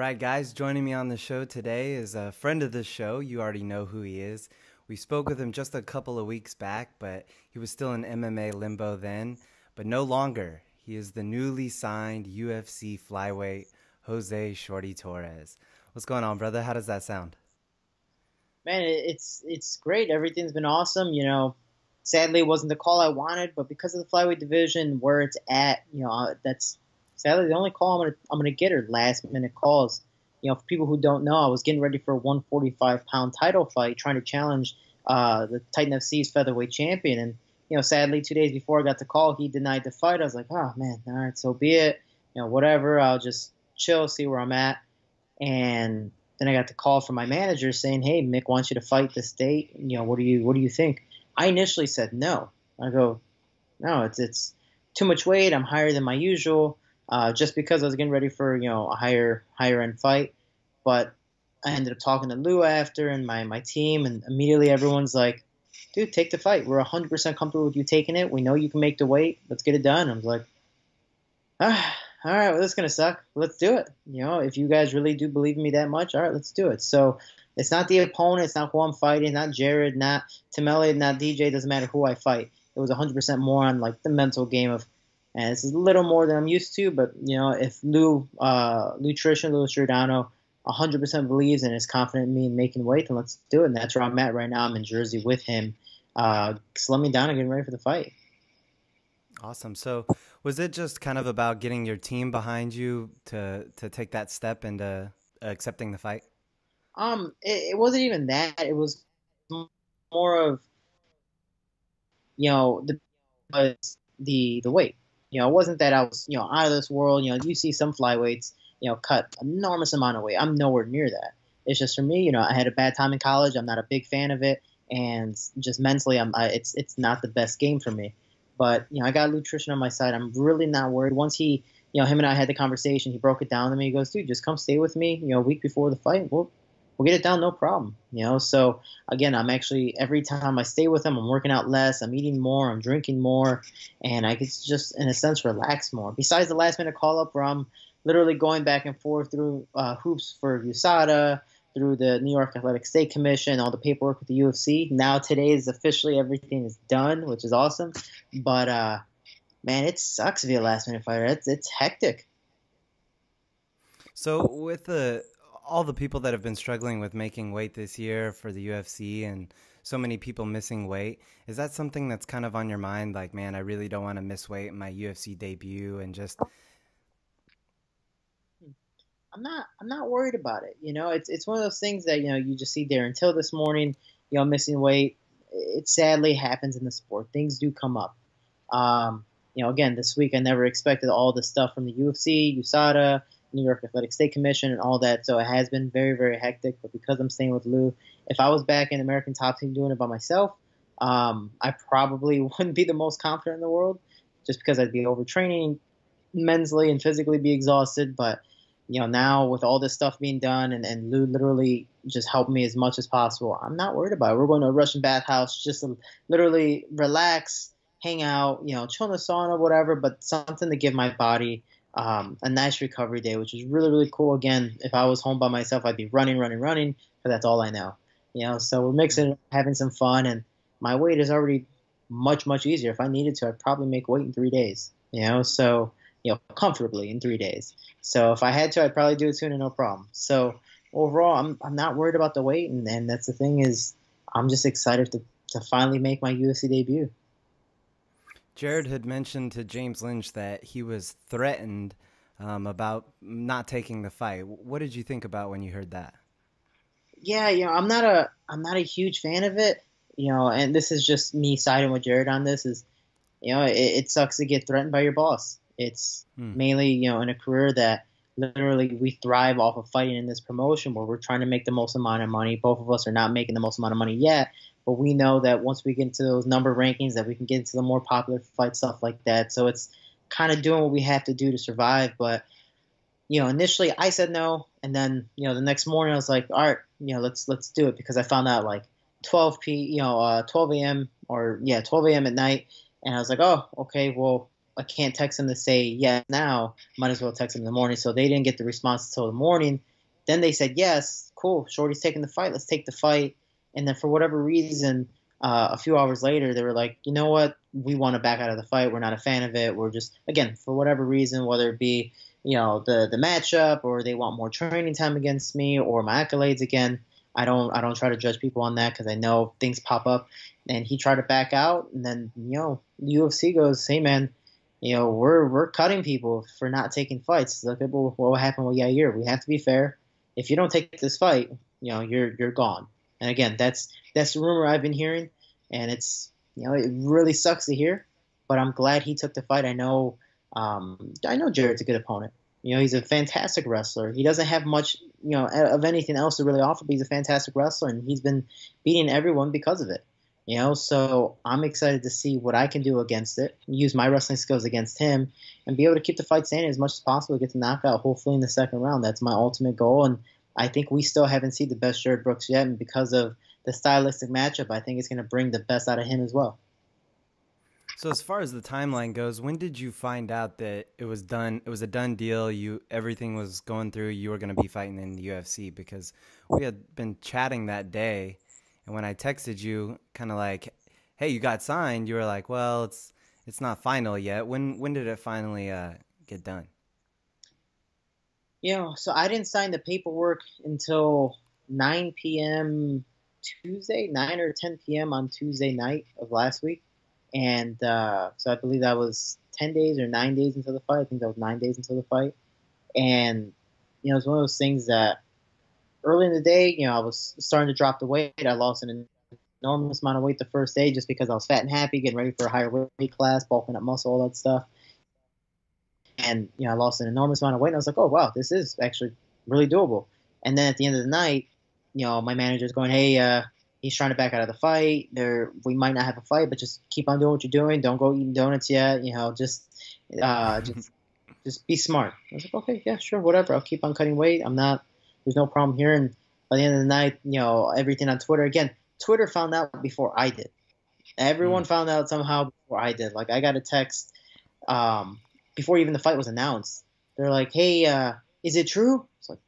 right, guys, joining me on the show today is a friend of the show. You already know who he is. We spoke with him just a couple of weeks back, but he was still in MMA limbo then, but no longer. He is the newly signed UFC flyweight Jose Shorty Torres. What's going on, brother? How does that sound? Man, it's great. Everything's been awesome. Sadly, it wasn't the call I wanted, but because of the flyweight division where it's at, that's sadly the only call I'm gonna get are last minute calls. For people who don't know, I was getting ready for a 145-pound title fight, trying to challenge the Titan FC's featherweight champion, and sadly, 2 days before I got the call, he denied the fight. I was like, oh man, all right, so be it. Whatever. I'll just chill, see where I'm at, and then I got the call from my manager saying, "Hey, Mick wants you to fight this date. What do you think?" I initially said no. I go, "No, it's too much weight. I'm higher than my usual." Just because I was getting ready for a higher end fight, but I ended up talking to Lou after and my team, and immediately everyone's like, "Dude, take the fight. We're 100% comfortable with you taking it. We know you can make the weight. Let's get it done." I was like, all right, well, this is gonna suck. Let's do it. If you guys really do believe in me that much, all right, let's do it. So it's not the opponent, it's not who I'm fighting, not Jared, not Tamele, not DJ. Doesn't matter who I fight. It was 100% more on like the mental game of, and this is a little more than I'm used to. But if Lou Trish and Louis Giordano 100% believes and is confident in me in making weight, then let's do it. And that's where I'm at right now. I'm in Jersey with him, slowing me down and getting ready for the fight. Awesome. So was it just kind of about getting your team behind you to take that step into accepting the fight? It wasn't even that. It was more of the the weight. It wasn't that I was out of this world. You see some flyweights cut enormous amount of weight. I'm nowhere near that. It's just for me. I had a bad time in college. I'm not a big fan of it, and just mentally, it's not the best game for me. But I got nutrition on my side. I'm really not worried. Once him and I had the conversation, he broke it down to me. He goes, "Dude, just come stay with me. A week before the fight, we'll get it down, no problem." So again, I'm actually every time I stay with him, I'm working out less, I'm eating more, I'm drinking more, and I could just in a sense relax more. Besides the last minute call up where I'm literally going back and forth through hoops for USADA, through the New York Athletic State Commission, all the paperwork with the UFC. Now today is officially everything is done, which is awesome. But man, it sucks to be a last minute fighter. It's hectic. So with all the people that have been struggling with making weight this year for the UFC and so many people missing weight, is that something that's kind of on your mind? Like, man, I really don't want to miss weight in my UFC debut and just I'm not worried about it. It's one of those things that you just see there until this morning. Missing weight. It sadly happens in the sport. Things do come up. Again, this week I never expected all the stuff from the UFC, USADA, New York Athletic State Commission, and all that. So it has been very, very hectic. But because I'm staying with Lou, if I was back in American Top Team doing it by myself, I probably wouldn't be the most confident in the world, just because I'd be overtraining mentally and physically be exhausted. But now with all this stuff being done and Lou literally just helped me as much as possible, I'm not worried about it. We're going to a Russian bathhouse just to literally relax, hang out, chill in the sauna, whatever, but something to give my body a nice recovery day, which is really, really cool. Again, if I was home by myself, I'd be running, running, running, but that's all I know. So we're mixing, having some fun, and my weight is already much, much easier. If I needed to, I'd probably make weight in 3 days, so comfortably in 3 days. So if I had to, I'd probably do it sooner, no problem. So overall, I'm not worried about the weight, and that's the thing is, I'm just excited to finally make my UFC debut. Jared had mentioned to James Lynch that he was threatened about not taking the fight. What did you think about when you heard that? Yeah, I'm not a huge fan of it, and this is just me siding with Jared on this. Is it sucks to get threatened by your boss. It's Hmm. mainly, in a career that literally we thrive off of fighting in this promotion where we're trying to make the most amount of money. Both of us are not making the most amount of money yet, but we know that once we get into those number rankings that we can get into the more popular fight stuff like that. So it's kind of doing what we have to do to survive. But, initially I said no. And then, the next morning I was like, all right, let's do it because I found out like 12 a.m. or yeah, 12 a.m. at night. And I was like, oh, okay, well, I can't text them to say yes now. Might as well text them in the morning. So they didn't get the response until the morning. Then they said, yes, cool, Shorty's taking the fight. Let's take the fight. And then for whatever reason, a few hours later, they were like, you know what? We want to back out of the fight. We're not a fan of it. We're just, again, for whatever reason, whether it be, the matchup, or they want more training time against me, or my accolades again. I don't try to judge people on that, because I know things pop up. And he tried to back out, and then the UFC goes, hey man, we're cutting people for not taking fights. Look at what happened with Yair. We have to be fair. If you don't take this fight, you're gone. And again, that's the rumor I've been hearing, and it's it really sucks to hear, but I'm glad he took the fight. I know Jared's a good opponent. He's a fantastic wrestler. He doesn't have much of anything else to really offer, but he's a fantastic wrestler, and he's been beating everyone because of it. So I'm excited to see what I can do against it, use my wrestling skills against him, and be able to keep the fight standing as much as possible, get the knockout, hopefully in the second round. That's my ultimate goal, and I think we still haven't seen the best Jared Brooks yet, and because of the stylistic matchup, I think it's going to bring the best out of him as well. So as far as the timeline goes, when did you find out that it was done? It was a done deal. Everything was going through. You were going to be fighting in the UFC, because we had been chatting that day, and when I texted you, kind of like, "Hey, you got signed," you were like, "Well, it's not final yet." When did it finally get done? So I didn't sign the paperwork until 9 p.m. Tuesday, 9 or 10 p.m. on Tuesday night of last week. And so I believe that was 10 days or 9 days until the fight. I think that was 9 days until the fight. And, it's one of those things that early in the day, I was starting to drop the weight. I lost an enormous amount of weight the first day just because I was fat and happy, getting ready for a higher weight class, bulking up muscle, all that stuff. And, I lost an enormous amount of weight. And I was like, oh, wow, this is actually really doable. And then at the end of the night, my manager's going, hey, he's trying to back out of the fight. We might not have a fight, but just keep on doing what you're doing. Don't go eating donuts yet. Just be smart. I was like, okay, yeah, sure, whatever. I'll keep on cutting weight. There's no problem here. And by the end of the night, everything on Twitter, again, Twitter found out before I did. Everyone found out somehow before I did. Like, I got a text before even the fight was announced. They're like, hey, is it true? It's like,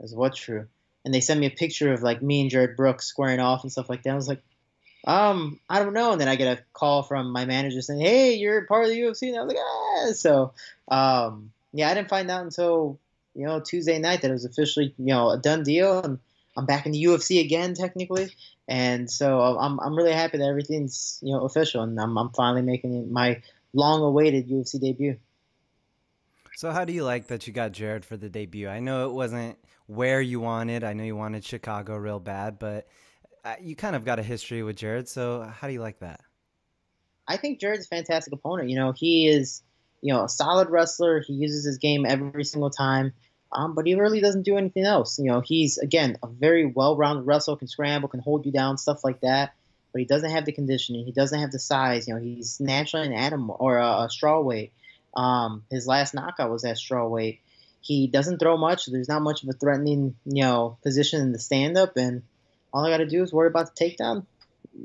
is what true? And they sent me a picture of like me and Jared Brooks squaring off and stuff like that. I was like, I don't know. And then I get a call from my manager saying, hey, you're part of the UFC. And I was like, ah. So, yeah, I didn't find out until, Tuesday night that it was officially, a done deal. And I'm back in the UFC again, technically. And so I'm really happy that everything's, official. And I'm finally making my long-awaited UFC debut. So how do you like that you got Jared for the debut? I know it wasn't where you wanted. I know you wanted Chicago real bad, but you kind of got a history with Jared. So how do you like that? I think Jared's a fantastic opponent. He is, a solid wrestler. He uses his game every single time, but he really doesn't do anything else. He's, again, a very well-rounded wrestler, can scramble, can hold you down, stuff like that. But he doesn't have the conditioning. He doesn't have the size. He's naturally an animal or a strawweight. His last knockout was at strawweight. He doesn't throw much. So there's not much of a threatening, position in the stand-up, and all I got to do is worry about the takedown.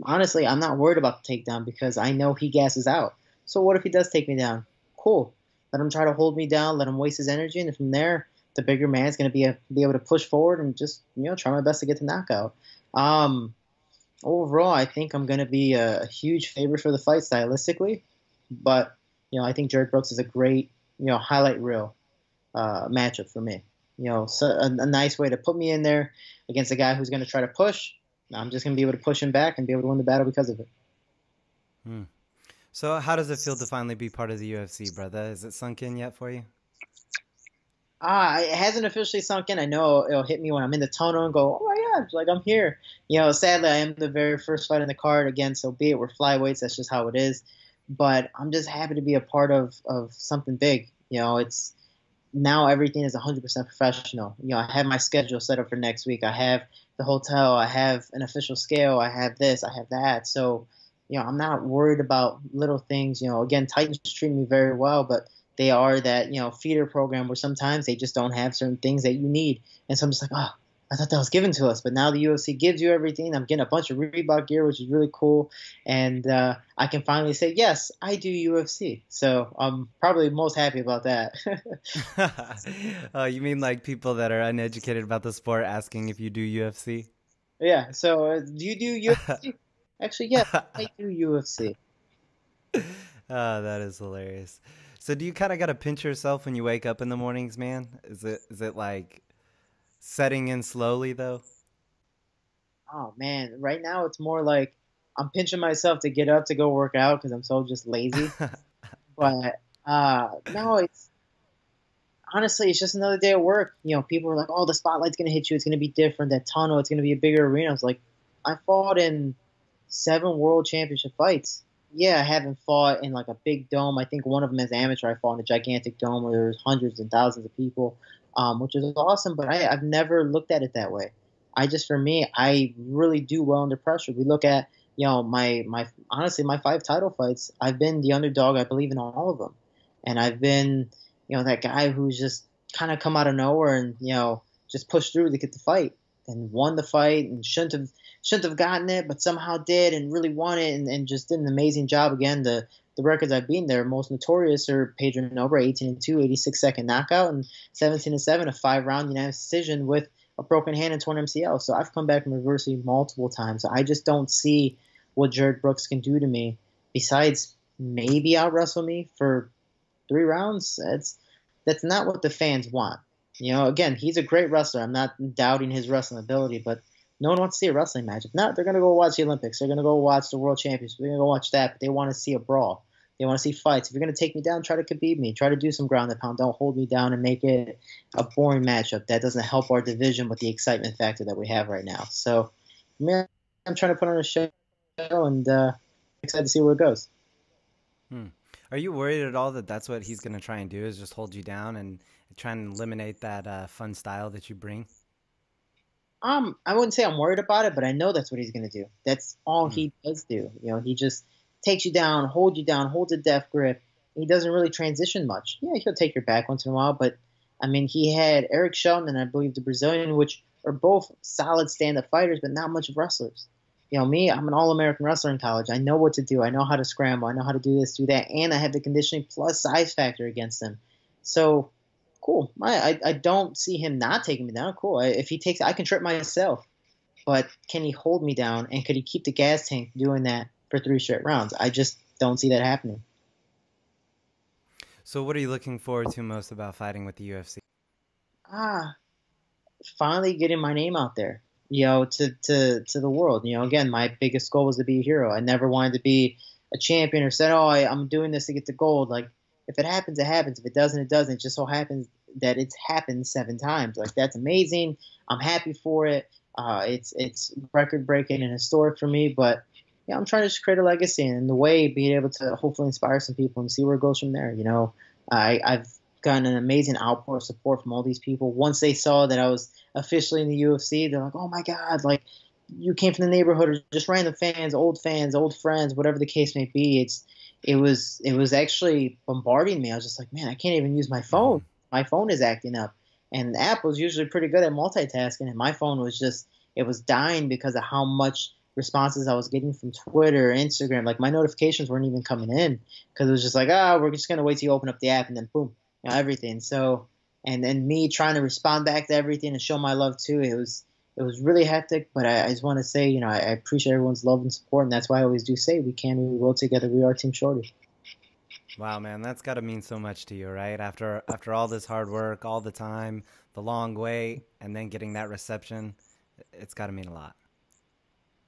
Honestly, I'm not worried about the takedown because I know he gasses out. So what if he does take me down? Cool. Let him try to hold me down. Let him waste his energy, and from there, the bigger man's going to be able to push forward and just try my best to get the knockout. Overall, I think I'm going to be a huge favorite for the fight stylistically, but I think Jared Brooks is a great highlight reel matchup for me. So a nice way to put me in there against a guy who's going to try to push. I'm just going to be able to push him back and be able to win the battle because of it. So how does it feel to finally be part of the UFC, brother? Is it sunk in yet for you? It hasn't officially sunk in. I know it'll hit me when I'm in the tunnel and go, oh my God, like I'm here. Sadly, I am the very first fight in the card again, so be it we're flyweights, that's just how it is. But I'm just happy to be a part of something big. It's now everything is 100% professional. I have my schedule set up for next week. I have the hotel. I have an official scale. I have this. I have that. So, I'm not worried about little things. Again, Titans treat me very well, but they are that, feeder program where sometimes they just don't have certain things that you need. And so I'm just like, I thought that was given to us, but now the UFC gives you everything. I'm getting a bunch of Reebok gear, which is really cool, and I can finally say yes, I do UFC. So I'm probably most happy about that. Oh, you mean like people that are uneducated about the sport asking if you do UFC? Yeah. So do you do UFC? Actually, yes, I do UFC. Oh, that is hilarious. So do you kind of got to pinch yourself when you wake up in the mornings, man? Is it like setting in slowly though? Oh man, right now it's more like I'm pinching myself to get up to go work out because I'm so just lazy. But no, it's honestly it's just another day of work. People are like, "Oh, the spotlight's gonna hit you. It's gonna be different. That tunnel. It's gonna be a bigger arena." I was like, I fought in 7 world championship fights. Yeah, I haven't fought in like a big dome. I think one of them as amateur. I fought in a gigantic dome where there's hundreds and thousands of people, which is awesome. But I've never looked at it that way. For me, I really do well under pressure. We look at, my honestly, my 5 title fights. I've been the underdog. I believe in all of them, and I've been, that guy who's just kind of come out of nowhere and just pushed through to get the fight and won the fight and shouldn't have gotten it, but somehow did and really won it and just did an amazing job. Again, the records I've beaten there most notorious are Pedro Nobre, 18-2, 86-second knockout, and 17-7, a 5-round unanimous decision with a broken hand and torn MCL. So I've come back from adversity multiple times. So I just don't see what Jared Brooks can do to me besides maybe out wrestle me for 3 rounds. That's not what the fans want. Again, he's a great wrestler. I'm not doubting his wrestling ability, but no one wants to see a wrestling match. If not, they're going to go watch the Olympics. They're going to go watch the World Championships. They're going to go watch that, but they want to see a brawl. They want to see fights. If you're going to take me down, try to beat me. Try to do some ground and pound. Don't hold me down and make it a boring matchup. That doesn't help our division with the excitement factor that we have right now. So, man, I'm trying to put on a show and excited to see where it goes. Hmm. Are you worried at all that that's what he's going to try and do is just hold you down and try and eliminate that fun style that you bring? I wouldn't say I'm worried about it, but I know that's what he's going to do. That's all Hmm. he does do. He just takes you down, holds a death grip. He doesn't really transition much. Yeah, he'll take your back once in a while, but I mean, he had Eric Shelton and I believe the Brazilian, which are both solid stand-up fighters, but not much of wrestlers. Me, I'm an all-American wrestler in college. I know what to do. I know how to scramble. I know how to do this, do that, and I have the conditioning plus size factor against him. So cool. I don't see him not taking me down. Cool. If he takes, I can trip myself. But can he hold me down? And could he keep the gas tank doing that for 3 straight rounds? I just don't see that happening. So what are you looking forward to most about fighting with the UFC? Ah, finally getting my name out there, to the world. Again, my biggest goal was to be a hero. I never wanted to be a champion or said, oh, I'm doing this to get the gold. Like, if it happens, it happens. If it doesn't, it doesn't. It just so happens that it's happened 7 times. Like, that's amazing. I'm happy for it. It's record breaking and historic for me. But yeah, I'm trying to just create a legacy and in the way being able to hopefully inspire some people and see where it goes from there. I've gotten an amazing outpour of support from all these people. Once they saw that I was officially in the UFC, they're like, "Oh my God! Like, you came from the neighborhood, or just random fans, old friends, whatever the case may be." It was actually bombarding me. I was just like, "Man, I can't even use my phone. Hmm. My phone is acting up." And Apple's usually pretty good at multitasking, and my phone was just it was dying because of how much responses I was getting from Twitter, Instagram. Like my notifications weren't even coming in because it was just like, we're just gonna wait till you open up the app and then boom, everything. So and then me trying to respond back to everything and show my love too. It was really hectic, but I just want to say, I appreciate everyone's love and support, and that's why I always do say we can, we will together. We are Team Shorty. Wow, man, that's got to mean so much to you, right? After all this hard work, all the time, the long wait, and then getting that reception, it's got to mean a lot.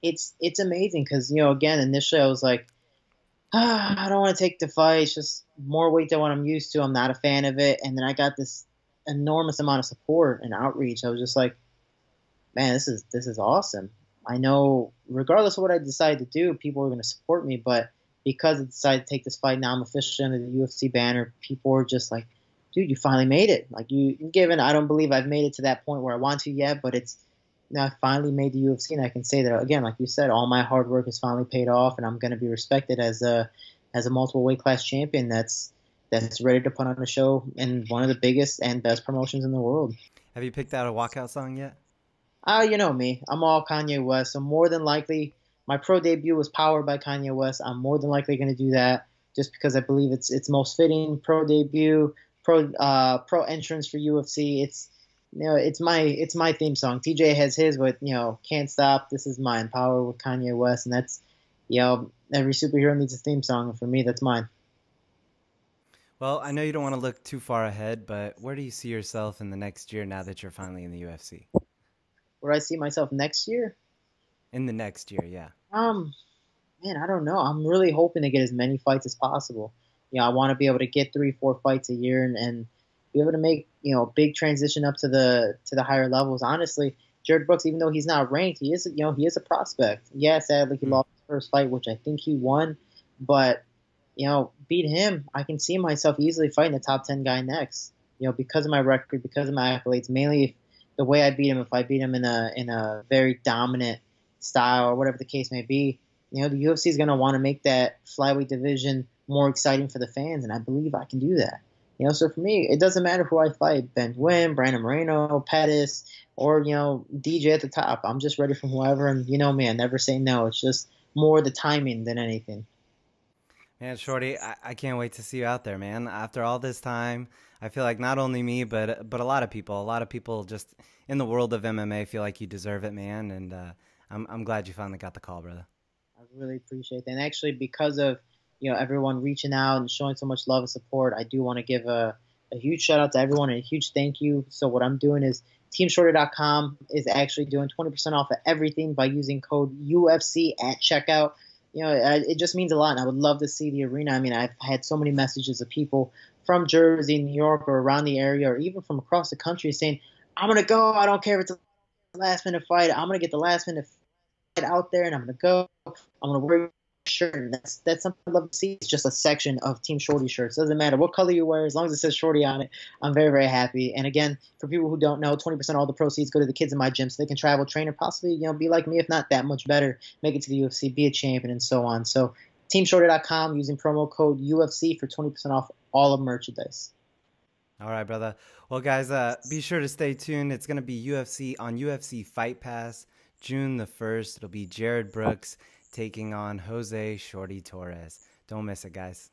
It's amazing because again initially I was like, I don't want to take the fight. It's just more weight than what I'm used to. I'm not a fan of it. And then I got this enormous amount of support and outreach. I was just like, man, this is awesome. I know regardless of what I decide to do, people are going to support me. But because I decided to take this fight now, I'm officially under the UFC banner. People are just like, dude, you finally made it. Like given, I don't believe I've made it to that point where I want to yet, but it's now I finally made the UFC, and I can say that again, like you said, all my hard work has finally paid off, and I'm going to be respected as a multiple weight class champion. That's ready to put on a show in one of the biggest and best promotions in the world. Have you picked out a walkout song yet? You know me. I'm all Kanye West. So more than likely, my pro debut was powered by Kanye West. I'm more than likely going to do that just because I believe it's most fitting. Pro debut, pro entrance for UFC. It's my theme song. TJ has his with Can't Stop. This is mine. Power with Kanye West, and that's every superhero needs a theme song. And for me, that's mine. Well, I know you don't want to look too far ahead, but where do you see yourself in the next year now that you're finally in the UFC? Where I see myself next year? In the next year, yeah. Um, Man, I don't know. I'm really hoping to get as many fights as possible. I want to be able to get 3, 4 fights a year and be able to make a big transition up to the higher levels. Honestly, Jared Brooks, even though he's not ranked, he is a prospect. Yeah, sadly he Hmm. lost his first fight, which I think he won, but beat him, I can see myself easily fighting the top 10 guy next. Because of my record, because of my accolades, mainly the way I beat him. If I beat him in a very dominant style or whatever the case may be, the UFC is going to want to make that flyweight division more exciting for the fans, and I believe I can do that. So for me, it doesn't matter who I fight: Ben Nguyen, Brandon Moreno, Pettis, or DJ at the top. I'm just ready for whoever, and me, I never say no. It's just more the timing than anything. Man, Shorty, I can't wait to see you out there, man. After all this time, I feel like not only me, but a lot of people just in the world of MMA feel like you deserve it, man. And I'm glad you finally got the call, brother. I really appreciate that. And actually, because of everyone reaching out and showing so much love and support, I do want to give a huge shout out to everyone and a huge thank you. So what I'm doing is teamshorter.com is actually doing 20% off of everything by using code UFC at checkout. It just means a lot, and I would love to see the arena. I mean, I've had so many messages of people from Jersey, New York, or around the area, or even from across the country saying, "I'm gonna go. I don't care if it's a last minute fight. I'm gonna get the last minute out there and I'm gonna go. I'm gonna wear a shirt. And that's something I love to see. It's just a section of Team Shorty shirts. Doesn't matter what color you wear, as long as it says Shorty on it. I'm very, very happy. And again, for people who don't know, 20% of all the proceeds go to the kids in my gym so they can travel, train, and possibly be like me, if not that much better, make it to the UFC, be a champion, and so on. So teamshorter.com using promo code UFC for 20% off all of merchandise. All right, brother. Well, guys, be sure to stay tuned. It's gonna be UFC on UFC Fight Pass, June the 1st. It'll be Jared Brooks taking on Jose Shorty Torres. Don't miss it, guys.